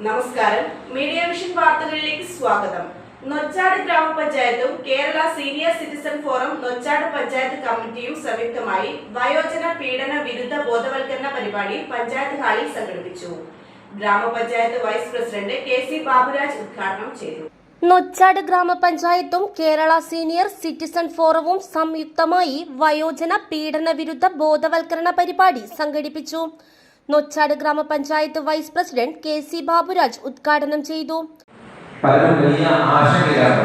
നമസ്കാരം. Media vision വാർത്തകളിലേക്ക് സ്വാഗതം. നൊച്ചാട് ഗ്രാമപഞ്ചായത്തും Kerala senior citizen forum Nochad panchayat കമ്മിറ്റിയും സംയുക്തമായി വയോജന പീഡന വിരുദ്ധ ബോധവൽക്കരണ പരിപാടി പഞ്ചായത്ത് ഹാളിൽ സംഘടിപ്പിച്ചു. ഗ്രാമപഞ്ചായത്ത് വൈസ് പ്രസിഡന്റ് കെ.സി. ബാബുരാജ് ഉദ്ഘാടനം ചെയ്തു. നൊച്ചാട് ഗ്രാമപഞ്ചായത്തും കേരള സീനിയർ സിറ്റിസൺ ഫോറവും സംയുക്തമായി വയോജന പീഡന വിരുദ്ധ ബോധവൽക്കരണ പരിപാടി സംഘടിപ്പിച്ചു. നൊച്ചാട് ഗ്രാമപഞ്ചായത്ത് വൈസ് പ്രസിഡന്റ് കെ.സി. ബാബുരാജ് ഉദ്ഘാടനം ചെയ്തു. പലരും വലിയ ആശങ്കയിലാണ്.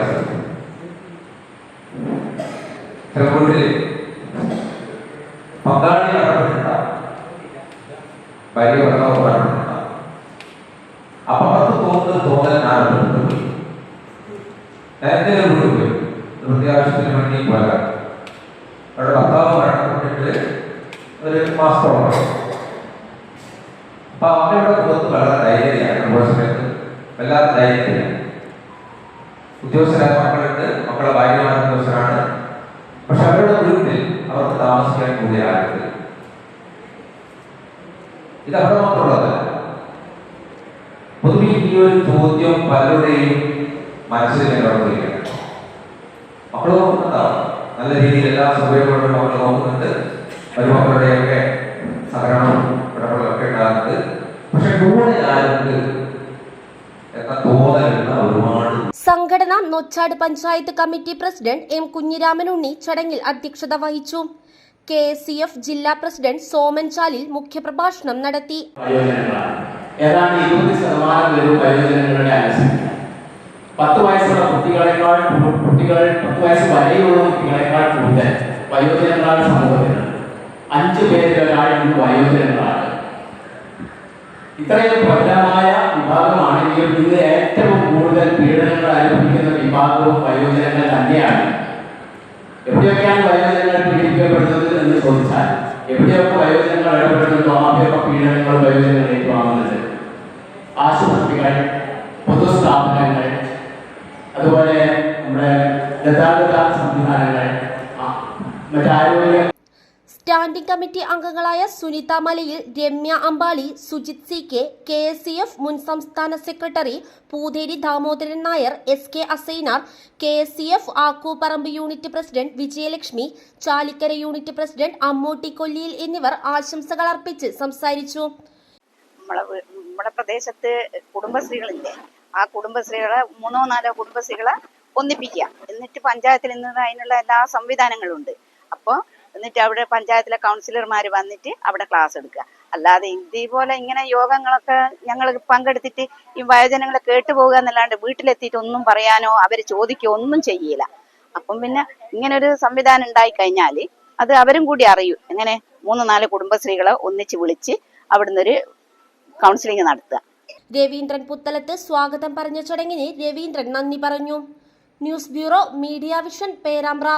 പങ്കാളി അടപെട്ടിട്ടുണ്ടാവും, ഭാര്യ ഭർത്താവ് അടപെട്ടിട്ടുണ്ടാവും. അപ്പൊ അവർക്ക് തോന്നൽ ആരംഭിച്ചു. നേരത്തെ പോയി വൃത്തിയാവശ്യത്തിന് വേണ്ടി പോരാ. അവിടെ ഭർത്താവ് മരണപ്പെട്ടിട്ട് ഒരു മാസത്തോളം. അപ്പൊ അവരുടെ മുഖത്ത് വളരെ ധൈര്യമാണ്. നമ്മുടെ സമയത്ത് വല്ലാത്ത ധൈര്യത്തിലാണ്. ഉദ്യോഗസ്ഥരായ മക്കളുണ്ട്, മക്കളെ ഭാര്യമാർ ഉദ്യോഗസ്ഥരാണ്. പക്ഷെ അവരുടെ വീട്ടിൽ അവർക്ക് താമസിക്കാൻ കൂടിയ ആളുകൾ. ഇത് അവിടെ മാത്രമുള്ളതല്ല. പൊതുവെ ഈ ഒരു ചോദ്യം പലരുടെയും മനസ്സിൽ പ്രവർത്തിക്കുകയാണ്. മക്കൾ നോക്കുന്നുണ്ടാവും, നല്ല രീതിയിൽ എല്ലാ സൗകര്യങ്ങളും മക്കൾ നോക്കുന്നുണ്ട്, മരുമക്കളുടെയൊക്കെ സഹകരണവും ഇടപെടലൊക്കെ ഉണ്ടാകുന്നത്. പക്ഷെ കൂടെ ആർക്ക് എന്ന തോന്നലുള്ള ഒരുപാട്. സംഘടന Nochad panchayat committee president M Kunhiramanunni ചടങ്ങിൽ അധ്യക്ഷത വഹിച്ചു. KSCF ജില്ലാ പ്രസിഡന്റ് സോമൻ ചാലിൽ മുഖ്യപ്രഭാഷണം നടത്തി. ഏതാണ്ട് 20% വരും വയോജനങ്ങളുടെ അനുസരിച്ച് 10 വയസ്സുള്ള കുട്ടികളെക്കാൾ 10 വയസ്സ് വരെയുള്ള കുട്ടികളെക്കാൾ കൂടുതൽ വയോജനങ്ങളാണ് സമൂഹത്തിലുള്ളത്. 5 പേരിൽ ഒരാൾ വയോജനങ്ങളാണ്. ഇത്രയും പ്രബലമായ വിഭാഗമാണെങ്കിലും ഇത് ഏറ്റവും കൂടുതൽ പീഡനങ്ങൾ അനുഭവിക്കുന്ന വിഭാഗവും വയോജനങ്ങൾ തന്നെയാണ്. എവിടെയൊക്കെയാണ് വയോജനങ്ങൾ പീഡിപ്പിക്കപ്പെടുന്നത് എന്ന് ചോദിച്ചാൽ എവിടെയൊക്കെ വയോജനങ്ങൾ ഇടപെടുന്നുണ്ടോ അവിടെയൊക്കെ പീഡനങ്ങൾ വയോജനങ്ങൾ ഏറ്റുവാങ്ങുന്നുണ്ട്. ആശുപത്രികൾ, പൊതുസ്ഥാപനങ്ങൾ, അതുപോലെ നമ്മുടെ ഗതാഗത സംവിധാനങ്ങൾ, മറ്റാരോഗ്യ. സ്റ്റാൻഡിംഗ് കമ്മിറ്റി അംഗങ്ങളായ സുനിത മലയിൽ, രമ്യ അമ്പാളി, സുജിത് CK, KSCF മുൻ സംസ്ഥാന secretary Poothery Damodaran Nair, SK Asainar, KSCF Akkooparamba unit president Vijayalakshmi, Chalikkara unit president Ammootty Kolliyil എന്നിവർ ആശംസകൾ അർപ്പിച്ച് സംസാരിച്ചു. നമ്മുടെ പ്രദേശത്ത് കുടുംബശ്രീകളില്ലേ, ആ കുടുംബശ്രീകളെ 3-4 കുടുംബശ്രീകളെ ഒന്നിപ്പിക്കുക. എന്നിട്ട് പഞ്ചായത്തിൽ നിന്ന് അതിനുള്ള എല്ലാ സംവിധാനങ്ങളും ഉണ്ട്. അപ്പോൾ എന്നിട്ട് അവിടെ പഞ്ചായത്തിലെ കൗൺസിലർമാർ വന്നിട്ട് അവിടെ ക്ലാസ് എടുക്കുക. അല്ലാതെ ഇതേപോലെ ഇങ്ങനെ യോഗങ്ങളൊക്കെ ഞങ്ങൾ പങ്കെടുത്തിട്ട് ഈ വയോജനങ്ങളെ കേട്ടുപോകുക എന്നല്ലാണ്ട് വീട്ടിലെത്തിയിട്ട് ഒന്നും പറയാനോ അവർ ചോദിക്കുകയോ ഒന്നും ചെയ്യില്ല. അപ്പം പിന്നെ ഇങ്ങനെ ഒരു സംവിധാനം ഉണ്ടായി കഴിഞ്ഞാൽ അത് അവരും കൂടി അറിയൂ. എങ്ങനെ 3-4 കുടുംബശ്രീകളെ ഒന്നിച്ച് വിളിച്ച് അവിടുന്ന് ഒരു കൗൺസിലിംഗ് നടത്തുക. രവീന്ദ്രൻ പുത്തലത്ത് സ്വാഗതം പറഞ്ഞ ചടങ്ങിന് രവീന്ദ്രൻ നന്ദി പറഞ്ഞു. News bureau, media vision, Perambra.